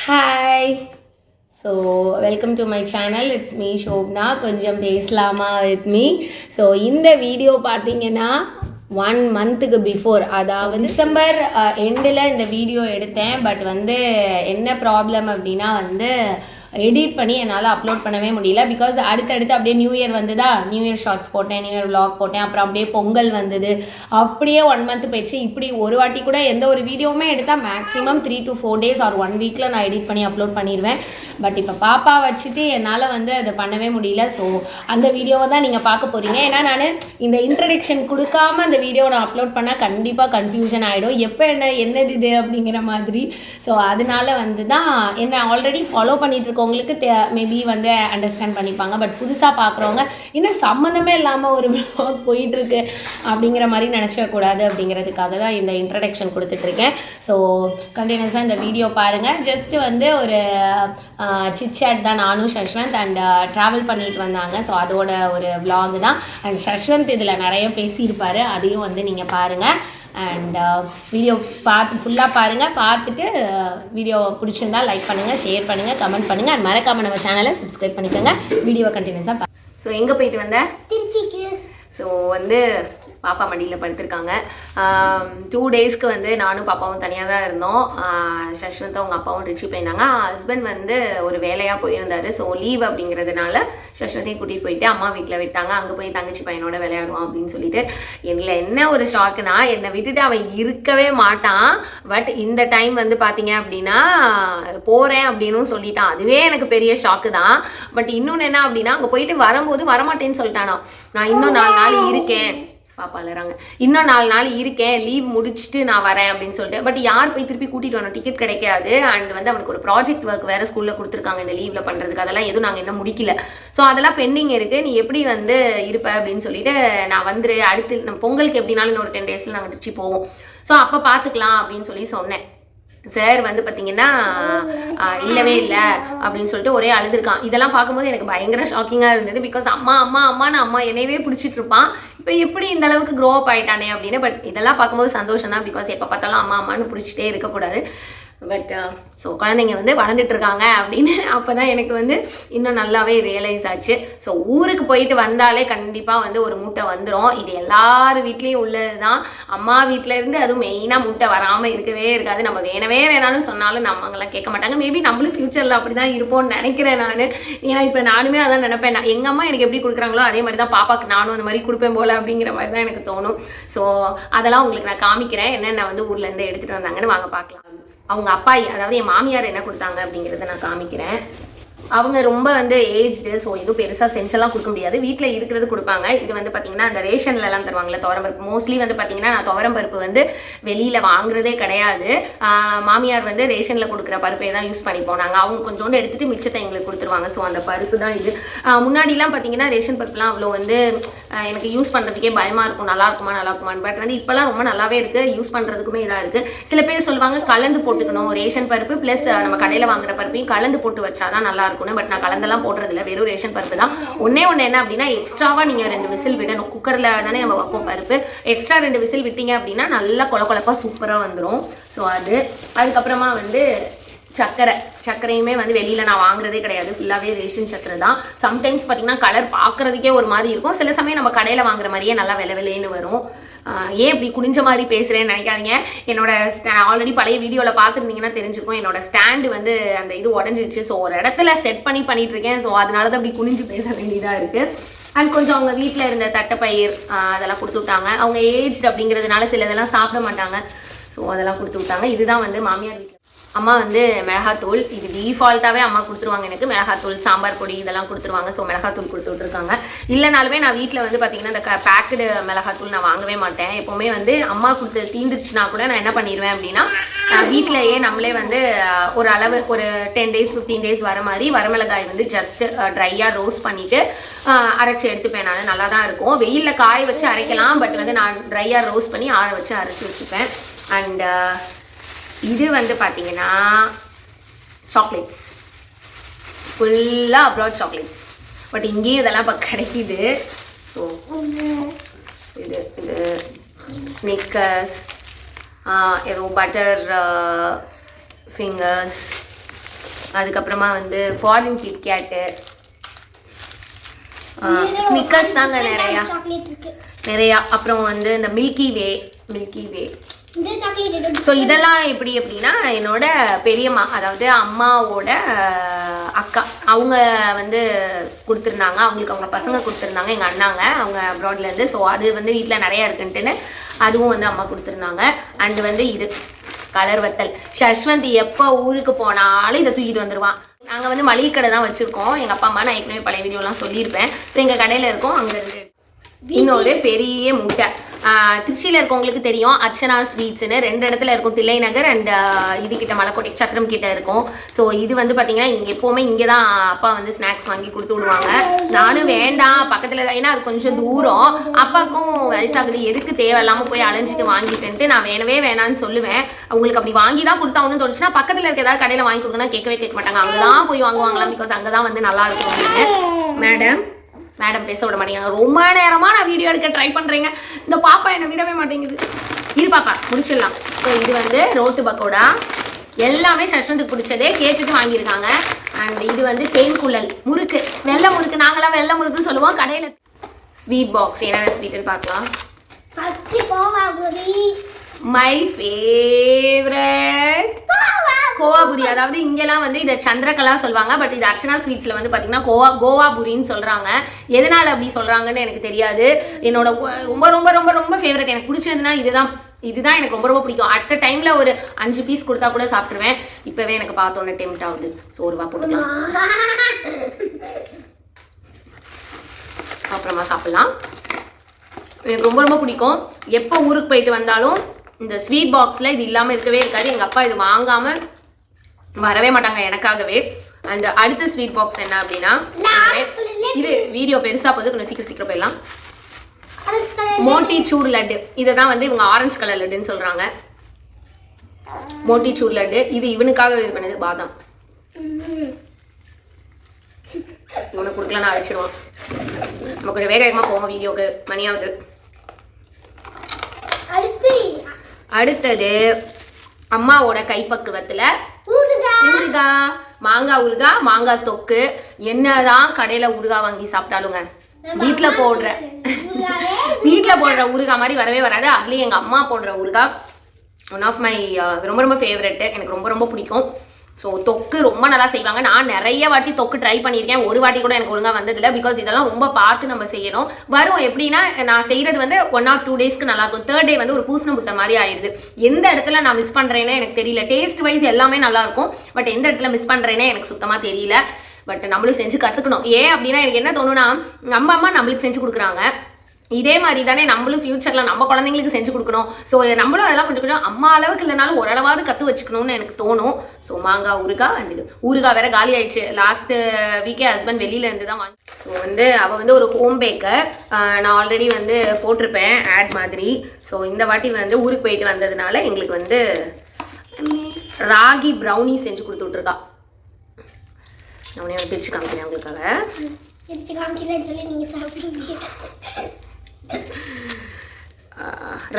Hi. So welcome to my channel. It's me Shobna. கொஞ்சம் பேசலாமா with me. So இந்த video பார்த்தீங்கன்னா 1 மந்த்துக்கு பிஃபோர், அதாவது டிசம்பர் எண்டில் இந்த வீடியோ எடுத்தேன். பட் வந்து என்ன ப்ராப்ளம் அப்படின்னா வந்து எடிட் பண்ணி என்னால் அப்லோட் பண்ணவே முடியல. பிகாஸ் அடுத்தடுத்து அப்படியே நியூ இயர் வந்துதா, நியூ இயர் ஷார்ட்ஸ் போட்டேன், நியூ இயர் விலாக் போட்டேன், அப்புறம் அப்படியே பொங்கல் வந்தது, அப்படியே 1 மந்த் போயிடுச்சு. இப்படி ஒரு வாட்டி கூட எந்த ஒரு வீடியோவுமே எடுத்தால் மேக்ஸிமம் 3 to 4 days ஆர் 1 வீக்கில் நான் எடிட் பண்ணி அப்லோட் பண்ணிடுவேன். பட் இப்போ பாப்பா வச்சுட்டு என்னால் வந்து அதை பண்ணவே முடியல. ஸோ அந்த வீடியோவை தான் நீங்கள் பார்க்க போகிறீங்க. ஏன்னா நான் இந்த இன்ட்ரடக்ஷன் கொடுக்காம அந்த வீடியோவை நான் அப்லோட் பண்ணால் கண்டிப்பாக கன்ஃபியூஷன் ஆகிடும், எப்போ என்னது இது அப்படிங்கிற மாதிரி. ஸோ அதனால வந்து தான் என்ன ஆல்ரெடி ஃபாலோ பண்ணிட்டு இருக்கவங்களுக்கு மேபி வந்து அண்டர்ஸ்டாண்ட் பண்ணிப்பாங்க. பட் புதுசாக பார்க்குறவங்க இன்னும் சம்மந்தமே இல்லாமல் ஒரு வ்ளாக் போயிட்டுருக்கு அப்படிங்கிற மாதிரி நினச்சிடக்கூடாது அப்படிங்கிறதுக்காக தான் இந்த இன்ட்ரடக்ஷன் கொடுத்துட்ருக்கேன். ஸோ கண்டினியூஸாக இந்த வீடியோ பாருங்கள். ஜஸ்ட்டு வந்து ஒரு சிட்சாட் தான், நானும் சஷ்வந்த் அண்ட் ட்ராவல் பண்ணிட்டு வந்தாங்க. ஸோ அதோட ஒரு vlog தான். அண்ட் சஷ்வந்த் இதில் நிறைய பேசியிருப்பார், அதையும் வந்து நீங்கள் பாருங்கள். அண்ட் வீடியோ ஃபுல்லாக பாருங்கள். பார்த்துட்டு வீடியோ பிடிச்சிருந்தா லைக் பண்ணுங்கள், ஷேர் பண்ணுங்கள், கமெண்ட் பண்ணுங்கள். அண்ட் மறக்காமல் நம்ம சேனலை சப்ஸ்கிரைப் பண்ணிக்கோங்க. வீடியோவை கண்டினியூஸாக ஸோ எங்கே போயிட்டு வந்தேன்? திருச்சிக்கு. ஸோ வந்து பாப்பா மடியில் படுத்திருக்காங்க. 2 daysக்கு வந்து நானும் பாப்பாவும் தனியாக தான் இருந்தோம். சஷ்வந்த் அவங்க அப்பாவும் ட்ரிச்சி போயிருந்தாங்க. ஹஸ்பண்ட் வந்து ஒரு வேலையாக போயிருந்தார். ஸோ லீவ் அப்படிங்கிறதுனால சஷ்வந்தையும் கூட்டிகிட்டு போயிட்டு அம்மா வீட்டில் விட்டாங்க. அங்கே போய் தங்கச்சி பையனோட விளையாடுவான் அப்படின்னு சொல்லிட்டு. எங்களை என்ன ஒரு ஷாக்குனா, என்னை விட்டுட்டு அவன் இருக்கவே மாட்டான். பட் இந்த டைம் வந்து பார்த்தீங்க அப்படின்னா போகிறேன் அப்படின்னு சொல்லிட்டான். அதுவே எனக்கு பெரிய ஷாக்கு தான். பட் இன்னொன்று என்ன அப்படின்னா, அங்கே போயிட்டு வரும்போது வரமாட்டேன்னு சொல்லிட்டானா. நான் இன்னும் 4 நாள் இருக்கேன், பாப்பா இல்லைறாங்க, இன்னும் 4 நாள் இருக்கேன், லீவ் முடிச்சுட்டு நான் வரேன் அப்படின்னு சொல்லிட்டு. பட் யார் போய் திருப்பி கூட்டிகிட்டு வரணும், டிக்கெட் கிடைக்காது. அண்ட் வந்து அவனுக்கு ஒரு ப்ராஜெக்ட் ஒர்க் வேறு ஸ்கூலில் கொடுத்துருக்காங்க இந்த லீவில் பண்ணுறதுக்கு. அதெல்லாம் எதுவும் நாங்கள் இன்னும் முடிக்கல. ஸோ அதெல்லாம் பெண்டிங் இருக்குது. நீ எப்படி வந்து இருப்ப அப்படின்னு சொல்லிட்டு, நான் வந்துரு, அடுத்து நம்ம பொங்கலுக்கு எப்படினாலும் இன்னொரு 10 daysல நாங்கள் திருச்சி போவோம், ஸோ அப்போ பார்த்துக்கலாம் அப்படின்னு சொல்லி சொன்னேன். சார் வந்து பார்த்தீங்கன்னா இல்லவே இல்லை அப்படின்னு சொல்லிட்டு ஒரே அழுதுருக்கான். இதெல்லாம் பார்க்கும்போது எனக்கு பயங்கர ஷாக்கிங்காக இருந்தது. பிகாஸ் அம்மா என்னையவே பிடிச்சிட்டு இருப்பான், இப்போ எப்படி இந்த அளவுக்கு க்ரோ அப் ஆகிட்டானே அப்படின்னு. பட் இதெல்லாம் பார்க்கும்போது சந்தோஷம் தான். பிகாஸ் எப்போ பார்த்தாலும் அம்மான்னு பிடிச்சிட்டே இருக்கக்கூடாது. பட் ஸோ குழந்தைங்க வந்து வளர்ந்துட்டுருக்காங்க அப்படின்னு அப்போ தான் எனக்கு வந்து இன்னும் நல்லாவே ரியலைஸ் ஆச்சு. ஸோ ஊருக்கு போயிட்டு வந்தாலே கண்டிப்பாக வந்து ஒரு மூட்டை வந்துடும். இது எல்லார் வீட்லேயும் உள்ளது தான். அம்மா வீட்டிலேருந்து அதுவும் மெயினாக மூட்டை வராமல் இருக்கவே இருக்காது. நம்ம வேணாலும் சொன்னாலும் நம்மங்கெல்லாம் கேட்க மாட்டாங்க. மேபி நம்மளும் ஃப்யூச்சரில் அப்படி தான் இருப்போம்னு நினைக்கிறேன் நான். ஏன்னா இப்போ நானுமே அதான் நினைப்பேன், எங்கள் அம்மா எனக்கு எப்படி கொடுக்குறாங்களோ அதே மாதிரி தான் பாப்பாவுக்கு நானும் அந்த மாதிரி கொடுப்பேன் போல் அப்படிங்கிற மாதிரி தான் எனக்கு தோணும். ஸோ அதெல்லாம் உங்களுக்கு நான் காமிக்கிறேன், என்னென்ன வந்து ஊர்லேருந்து எடுத்துகிட்டு வந்தாங்கன்னு வாங்க பார்க்கலாம். அவங்க அப்பா, அதாவது என் மாமியார் என்ன கொடுத்தாங்க அப்படிங்கிறத நான் காமிக்கிறேன். அவங்க ரொம்ப வந்து ஏஜ்டு, ஸோ எதுவும் பெருசாக சென்ஸெல்லாம் கொடுக்க முடியாது, வீட்டில் இருக்கிறது கொடுப்பாங்க. இது வந்து பார்த்தீங்கன்னா அந்த ரேஷன்லலாம் தருவாங்கள்ல துவரம்பருப்பு. மோஸ்ட்லி வந்து பார்த்தீங்கன்னா நான் துவரம்பருப்பு வந்து வெளியில் வாங்குறதே கிடையாது. மாமியார் வந்து ரேஷனில் கொடுக்குற பருப்பை தான் யூஸ் பண்ணி போனாங்க. அவங்க கொஞ்சோண்டு எடுத்துகிட்டு மிச்சத்தை எங்களுக்கு கொடுத்துருவாங்க. ஸோ அந்த பருப்பு தான் இது. முன்னாடிலாம் பார்த்தீங்கன்னா ரேஷன் பருப்புலாம் அவ்வளோ வந்து எனக்கு யூஸ் பண்ணுறதுக்கே பயமாக இருக்கும், நல்லா இருக்குமான்னு. பட் வந்து இப்போலாம் ரொம்ப நல்லாவே இருக்குது, யூஸ் பண்ணுறதுக்குமே இதாக இருக்குது. சில பேர் சொல்லுவாங்க கலந்து போட்டுக்கணும், ரேஷன் பருப்பு ப்ளஸ் நம்ம கடையில் வாங்குற பருப்பையும் கலந்து போட்டு வச்சா தான் நல்லா இருக்கும். பட் நான் கலந்தெல்லாம் போடுறதில்ல, வெறும் ரேஷன் பருப்பு தான். ஒன்று என்ன அப்படின்னா, எக்ஸ்ட்ராவாக நீங்கள் 2 விசில் விடணும். குக்கரில் தானே நம்ம வைப்போம் பருப்பு, எக்ஸ்ட்ரா 2 விசில் விட்டீங்க அப்படின்னா நல்லா கொழப்பாக சூப்பராக வந்துடும். ஸோ அதுக்கப்புறமா வந்து சர்க்கரையுமே வந்து வெளியில் நான் வாங்குறதே கிடையாது, ஃபுல்லாகவே ரேஷன் சர்க்கரை தான். சம்டைம்ஸ் பார்த்தீங்கன்னா கலர் பார்க்குறதுக்கே ஒரு மாதிரி இருக்கும், சில சமயம் நம்ம கடையில் வாங்குற மாதிரியே நல்லா விலைன்னு வரும். ஏன் இப்படி குனிஞ்ச மாதிரி பேசுகிறேன்னு நினைக்காதீங்க. என்னோட ஆல்ரெடி பழைய வீடியோவில் பார்த்துருந்தீங்கன்னா தெரிஞ்சுக்கும், என்னோட ஸ்டாண்டு வந்து அந்த இது உடஞ்சிருச்சு. ஸோ ஒரு இடத்துல செட் பண்ணிட்டு இருக்கேன். ஸோ அதனால தான் அப்படி குனிஞ்சு பேச வேண்டியதாக இருக்குது. அண்ட் கொஞ்சம் அவங்க வீட்டில் இருந்த தட்டைப்பயிர் அதெல்லாம் கொடுத்து விட்டாங்க. அவங்க ஏஜ்டு அப்படிங்கிறதுனால சில இதெல்லாம் சாப்பிட மாட்டாங்க. ஸோ அதெல்லாம் கொடுத்து விட்டாங்க. இதுதான் வந்து மாமியார் வீட்டில் அம்மா வந்து மிளகாத்தூள், இது டிஃபால்ட்டாகவே அம்மா கொடுத்துருவாங்க எனக்கு. மிளகாத்தூள், சாம்பார் பொடி இதெல்லாம் கொடுத்துருவாங்க. ஸோ மிளகாத்தூள் கொடுத்து விட்ருக்காங்க. இல்லைனாலுமே நான் வீட்டில் வந்து பார்த்திங்கன்னா இந்த பேக்கடு மிளகாத்தூள் நான் வாங்கவே மாட்டேன். எப்போவுமே வந்து அம்மா கொடுத்து தீந்துருச்சுன்னா கூட நான் என்ன பண்ணிடுவேன் அப்படின்னா, வீட்டிலையே நம்மளே வந்து ஒரு அளவு ஒரு 10 days 15 days வர மாதிரி வரமிளகாய் வந்து ஜஸ்ட் ட்ரையாக ரோஸ்ட் பண்ணிவிட்டு அரைச்சி எடுத்துப்பேன். நான் நல்லா தான் இருக்கும். வெயிலில் காய வச்சு அரைக்கலாம், பட் வந்து நான் ட்ரையாக ரோஸ்ட் பண்ணி ஆற வச்சு அரைச்சி வச்சுப்பேன். அண்ட் இது வந்து பார்த்தீங்கன்னா சாக்லேட்ஸ், ஃபுல்லாக அப்ராட் சாக்லேட்ஸ். பட் இங்கேயும் இதெல்லாம் இப்போ கிடைக்கிது. ஸோ இது ஸ்னிக்கர்ஸ், ஏதோ பட்டர் ஃபிங்கர்ஸ், அதுக்கப்புறமா வந்து ஃபாரின் கிட்கேட்டு, ஸ்னிக்கர்ஸ் தாங்க நிறையா. அப்புறம் வந்து இந்த மில்கி வே. ஸோ இதெல்லாம் எப்படி அப்படின்னா என்னோட பெரியம்மா, அதாவது அம்மாவோட அக்கா, அவங்க வந்து கொடுத்துருந்தாங்க. அவங்களுக்கு அவங்க பசங்க கொடுத்துருந்தாங்க, எங்கள் அண்ணாங்க, அவங்க அப்ராட்லேருந்து. ஸோ அது வந்து வீட்டில் நிறையா இருக்குன்ட்டுன்னு அதுவும் வந்து அம்மா கொடுத்துருந்தாங்க. அண்டு வந்து இது கலர் வத்தல். ஷஷ்வந்த் எப்போ ஊருக்கு போனாலும் இதை தூக்கிட்டு வந்துடுவான். நாங்கள் வந்து மளிகை கடை தான் வச்சுருக்கோம். எங்கள் அப்பா அம்மா, நான் ஏற்கனவே பழைய வீடியோலாம் சொல்லியிருப்பேன். ஸோ எங்கள் கடையில் இருக்கோம். அங்கேருந்து இன்னொரு பெரிய முட்டை. திருச்சியில் இருக்கவங்களுக்கு தெரியும், அர்ச்சனா ஸ்வீட்ஸ்னு 2 இடத்துல இருக்கும், தில்லை நகர் அண்ட் இதுக்கிட்ட மலைக்கோட்டை சத்திரம் கிட்ட இருக்கும். ஸோ இது வந்து பார்த்தீங்கன்னா இங்கே எப்போவுமே இங்கே தான் அப்பா வந்து ஸ்நாக்ஸ் வாங்கி கொடுத்து விடுவாங்க. நானும் வேண்டாம் பக்கத்தில், ஏன்னா அது கொஞ்சம் தூரம், அப்பாவுக்கும் வயசாகுது, எதுக்கு தேவையில்லாமல் போய் அலைஞ்சிட்டு வாங்கிட்டுன்ட்டு நான் வேணான்னு சொல்லுவேன். அவங்களுக்கு அப்படி வாங்கி தான் கொடுத்தா ஒன்றும் தோணுச்சுன்னா பக்கத்தில் இருக்க ஏதாவது கடையில் வாங்கி கொடுக்கணும் கேட்க மாட்டாங்க, அங்கே தான் போய் வாங்குவாங்களாம். பிகாஸ் அங்கே தான் வந்து நல்லா இருக்கும் அப்படின்னு மேடம் பேச விட மாட்டேங்க. ரொம்ப நேரமாக நான் வீடியோ எடுக்க ட்ரை பண்ணுறேங்க. இந்த பாப்பா என்னை விடவே மாட்டேங்குது. இது பாப்பா முடிச்சிடலாம். ஸோ இது வந்து ரோட்டு பக்கோடா, எல்லாமே ஷஷ்வந்துக்கு பிடிச்சதே கேட்டுட்டு வாங்கியிருக்காங்க. அண்ட் இது வந்து தேன்குழல் முறுக்கு, வெள்ளை முறுக்கு, நாங்களாம் வெள்ளை முறுக்கு சொல்லுவோம் கடையில். ஸ்வீட் பாக்ஸ் என்னென்ன ஸ்வீட்டுன்னு பார்க்கலாம். மை ஃபேவரட் கோவாபுரி. அதாவது இங்கெல்லாம் வந்து இதை சந்திரகலா சொல்லுவாங்க, பட் இது அர்ச்சனா ஸ்வீட்ஸில் வந்து பார்த்தீங்கன்னா கோவாபுரின்னு சொல்கிறாங்க. எதனால் அப்படி சொல்கிறாங்கன்னு எனக்கு தெரியாது. என்னோட ரொம்ப ரொம்ப ரொம்ப ரொம்ப ஃபேவரட், எனக்கு பிடிச்சதுன்னா இதுதான் எனக்கு ரொம்ப ரொம்ப பிடிக்கும். அட் அ டைமில் ஒரு 5 பீஸ் கொடுத்தா கூட சாப்பிட்ருவேன். இப்போவே எனக்கு பார்த்தோன்னே டெம்ட் ஆகுது. ஸோ ஒரு ரூபா போட்டுக்கலாம், அப்புறமா சாப்பிட்லாம். எனக்கு ரொம்ப ரொம்ப பிடிக்கும். எப்போ ஊருக்கு போயிட்டு வந்தாலும் இந்த ஸ்வீட் பாக்ஸில் இது இல்லாமல் இருக்கவே இருக்காது. எங்கள் அப்பா இது வாங்காமல் வரவே மாட்டாங்க எனக்காகவே. அண்ட் அடுத்த ஸ்வீட் பாக்ஸ் என்ன அப்படின்னா, இது வீடியோ பெருசாக போகுது, கொஞ்சம் சீக்கிரம் போயிடலாம். மோட்டிச்சூர் லட்டு. இதை தான் வந்து இவங்க ஆரஞ்சு கலர் லட்டுன்னு சொல்கிறாங்க. மோட்டிச்சூர் லட்டு இது இவனுக்காக இது பண்ணது. பாதாம் இவனுக்கு கொடுக்கலன்னா அழைச்சிடுவான். நம்ம கொஞ்சம் வேகமாக போவோம், வீடியோக்கு மணியாவது. அடுத்தது அம்மாவோட கைப்பக்குவத்தில் ஊறுகாய், மாங்காய் ஊறுகாய், மாங்காய் தொக்கு. என்னதான் கடையில் ஊறுகாய் வாங்கி சாப்பிட்டாலுங்க வீட்டில் போடுற ஊறுகாய் மாதிரி வரவே வராது. அதுலேயும் எங்கள் அம்மா போடுற ஊறுகாய் ஒன் ஆஃப் மை ரொம்ப ரொம்ப ஃபேவரெட்டு, எனக்கு ரொம்ப ரொம்ப பிடிக்கும். ஸோ தொக்கு ரொம்ப நல்லா செய்வாங்க. நான் நிறைய வாட்டி தொக்கு ட்ரை பண்ணியிருக்கேன், ஒரு வாட்டி கூட எனக்கு ஒழுங்காக வந்ததில்லை. பிகாஸ் இதெல்லாம் ரொம்ப பார்த்து நம்ம செய்யணும். வரும் எப்படின்னா, நான் செய்கிறது வந்து 1 or 2 டேஸ்க்கு நல்லாயிருக்கும். 3rd day வந்து ஒரு பூசண புத்த மாதிரி ஆயிடுது. எந்த இடத்துல நான் மிஸ் பண்ணுறேன்னே எனக்கு தெரியல. டேஸ்ட் வைஸ் எல்லாமே நல்லாயிருக்கும், பட் எந்த இடத்துல மிஸ் பண்ணுறேன்னே எனக்கு சுத்தமாக தெரியல. பட் நம்மளும் செஞ்சு கற்றுக்கணும். ஏன் அப்படின்னா எனக்கு என்ன தோணுன்னா, நம்ம அம்மா நம்மளுக்கு செஞ்சு கொடுக்குறாங்க, இதே மாதிரி தானே நம்மளும் ஃபியூச்சரில் நம்ம குழந்தைங்களுக்கு செஞ்சு கொடுக்கணும். ஸோ நம்மளும் அதெல்லாம் கொஞ்சம் அம்மா அளவுக்கு இல்லைனாலும் ஓரளவாவது கற்று வச்சுக்கணும்னு எனக்கு தோணும். ஸோ மாங்காய் ஊறுகாய் அண்ட் ஊறுகாய் வேறு காலி ஆயிடுச்சு. லாஸ்ட் வீக்கே ஹஸ்பண்ட் வெளியிலேருந்து தான் வாங்கி. ஸோ வந்து அவள் வந்து ஒரு ஹோம் பேக்கர், நான் ஆல்ரெடி வந்து போட்டிருப்பேன் ஆட் மாதிரி. ஸோ இந்த வாட்டி வந்து ஊருக்கு போயிட்டு வந்ததுனால எங்களுக்கு வந்து ராகி ப்ரௌனி செஞ்சு கொடுத்து விட்ருக்கா. நான் உடனே பிரித்து காமிக்கிறேன் உங்களுக்காக.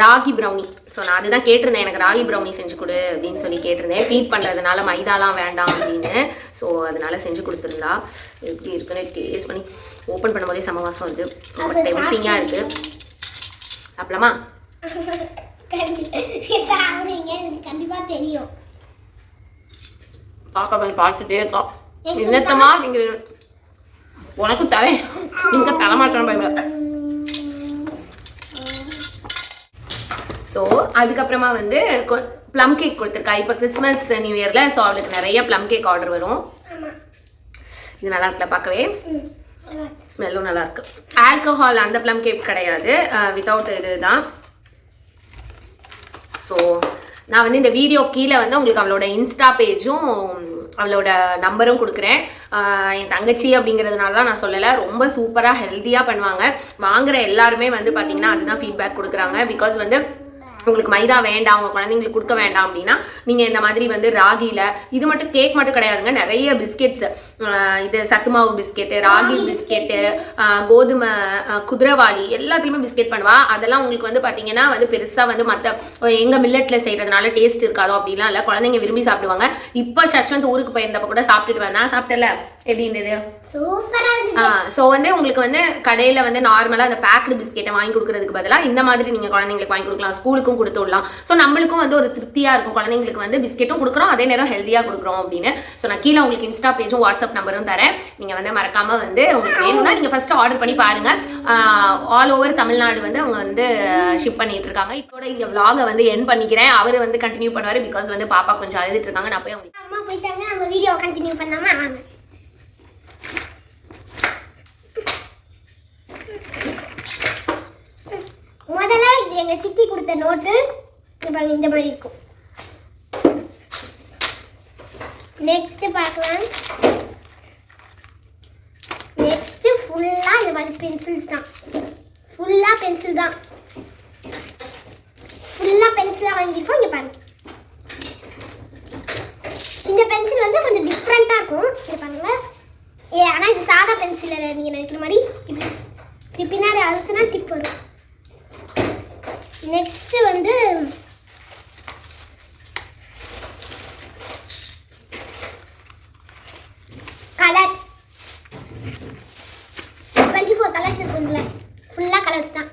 ராகி ப்ரௌனி. ஸோ நான் அதுதான் கேட்டிருந்தேன், எனக்கு ராகி ப்ரௌனி செஞ்சு கொடு அப்படின்னு சொல்லி கேட்டிருந்தேன். ஃபீட் பண்ணுறதுனால மைதாலாம் வேண்டாம் அப்படின்னு. ஸோ அதனால செஞ்சு கொடுத்துருந்தா. எப்படி இருக்குன்னு டேஸ்ட் பண்ணி ஓப்பன் பண்ணும் போதே சமவாசம் வருது, ரொம்ப டெம்டிங்காக இருக்குது. சாப்பிடலாமா? கண்டிப்பாக தெரியும். பார்த்துட்டே இருக்கா. என்னத்தமா நீங்கள் உனக்கு தரேன், இங்கே தரமாட்டேன்னு பயமா. ஸோ அதுக்கப்புறமா வந்து ப்ளம் கேக் கொடுத்துருக்கா. இப்போ கிறிஸ்மஸ் நியூ இயரில். ஸோ அவளுக்கு நிறைய ப்ளம் கேக் ஆர்டர் வரும். இது நல்லா இருக்குல்ல பார்க்கவே, ஸ்மெல்லும் நல்லா இருக்கு. ஆல்கஹால் அந்த ப்ளம் கேக் கிடையாது, வித்தவுட் இது தான். ஸோ நான் வந்து இந்த வீடியோ கீழே வந்து உங்களுக்கு அவளோட இன்ஸ்டா பேஜும் அவளோட நம்பரும் கொடுக்குறேன். என் தங்கச்சி அப்படிங்கிறதுனால நான் சொல்லலை, ரொம்ப சூப்பராக ஹெல்த்தியாக பண்ணுவாங்க. வாங்குகிற எல்லாருமே வந்து பார்த்திங்கன்னா அதுதான் ஃபீட்பேக் கொடுக்குறாங்க. பிகாஸ் வந்து உங்களுக்கு மைதா வேண்டாம், உங்கள் குழந்தைங்களுக்கு கொடுக்க வேண்டாம் அப்படின்னா நீங்கள் இந்த மாதிரி வந்து ராகியில், இது மட்டும் கேக் மட்டும் கிடையாதுங்க, நிறைய பிஸ்கெட்ஸ், இது சத்துமாவு பிஸ்கெட்டு, ராகி பிஸ்கெட்டு, கோதுமை குதிரைவாளி எல்லாத்துலேயுமே பிஸ்கெட் பண்ணுவா. அதெல்லாம் உங்களுக்கு வந்து பார்த்தீங்கன்னா வந்து பெருசாக வந்து மற்ற எங்கள் மில்லட்டில் செய்கிறதுனால டேஸ்ட் இருக்காதோ அப்படிலாம் இல்லை, குழந்தைங்க விரும்பி சாப்பிடுவாங்க. இப்போ சஷ்வந்த் ஊருக்கு போயிருந்தப்போ கூட சாப்பிட்டுட்டு வந்தேன், சாப்பிட்டல எப்படி இருந்தது? சூப்பரா இருக்கு. ஸோ வந்து உங்களுக்கு வந்து கடையில் வந்து நார்மலாக அந்த பேக்டு பிஸ்கெட்டை வாங்கி கொடுக்கறதுக்கு பதிலாக இந்த மாதிரி நீங்கள் குழந்தைங்களுக்கு வாங்கி கொடுக்கலாம், ஸ்கூலுக்கும் கொடுத்து விடலாம். ஸோ நம்மளுக்கும் வந்து ஒரு திருப்தியாக இருக்கும், குழந்தைங்களுக்கு வந்து பிஸ்கெட்டும் கொடுக்குறோம், அதே நேரம் ஹெல்த்தியாக கொடுக்குறோம் அப்படின்னு. ஸோ நான் கீழே உங்களுக்கு இன்ஸ்டா பேஜும் வாட்ஸ்அப் நம்பரும் தரேன், நீங்கள் வந்து மறக்காமல் வந்து உங்களுக்கு வேணும்னா நீங்கள் ஃபஸ்ட்டு ஆர்டர் பண்ணி பாருங்கள். ஆல் ஓவர் தமிழ்நாடு வந்து அவங்க வந்து ஷிப் பண்ணிட்டு இருக்காங்க. இதோட இந்த vlog-ஐ வந்து எண்ட் பண்ணிக்கிறேன். அவர் வந்து கண்டினியூ பண்ணுவார், பிகாஸ் வந்து பாப்பா கொஞ்சம் அழுதுட்டு இருக்காங்க. நான் போய் அவங்க அம்மா போயிட்டாங்க, நம்ம வீடியோ கண்டினியூ பண்ணாம வாங்க. முதல்ல இது எங்க சித்தி கொடுத்த நோட்டு, இங்க பாருங்க இந்த மாதிரி இருக்கும். நெக்ஸ்ட் பார்க்கலாம். நெக்ஸ்ட் ஃபுல்லா இந்த மாதிரி பென்சில்ஸ் தான், ஃபுல்லா பென்சில் தான், ஃபுல்லா பென்சிலா வாங்கியிருக்கோம். இங்க பாருங்க, இந்த பென்சில் வந்து கொஞ்சம் டிஃப்ரெண்டா இருக்கும். இங்க பாருங்க, ஆனா இது சாதா பென்சில் இல்லை, நீங்க நினைக்கிற மாதிரி இப்படி பின்னாடி அழுத்தினா டிப் வரும். நெக்ஸ்ட் வந்து கலர், 24 கலர்ஸ் இருக்குங்களா, ஃபுல்லா கலர்ஸ் தான்.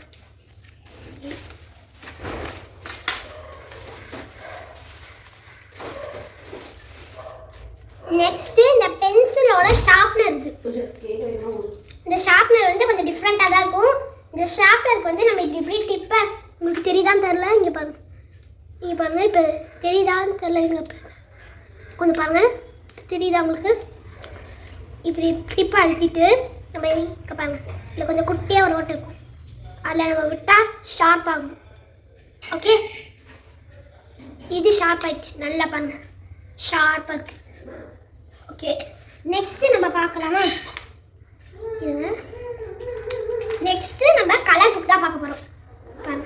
நெக்ஸ்ட் இந்த பென்சிலோட ஷார்ப்னர் இருக்கு. இந்த ஷார்ப்னர் வந்து கொஞ்சம் டிஃப்ரெண்டா தான் இருக்கும். இந்த ஷார்ப்னருக்கு வந்து நம்ம இப்படி டிப்பை, உங்களுக்கு தெரியுதான்னு தெரில, இங்கே பாருங்க, இங்கே பாருங்க, இப்போ தெரியுதான்னு தெரில, இங்கே கொஞ்சம் பாருங்க, தெரியுதா உங்களுக்கு? இப்படி டிப்பை அழுத்திட்டு நம்ம இங்கே பாருங்க, இல்லை கொஞ்சம் குட்டியாக ஒரு ஓட்டு இருக்கும், அதில் நம்ம விட்டால் ஷார்ப் ஆகும். ஓகே, இது ஷார்ப் ஆயிடுச்சு, நல்லா பாருங்க, ஷார்ப்பாக இருக்கு. ஓகே, நெக்ஸ்ட்டு நம்ம பார்க்கலாமா? நெக்ஸ்ட்டு நம்ம கலர் புக் தான் பார்க்க போகிறோம். பாருங்க,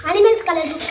அனிமல்ஸ் கலர் புக்.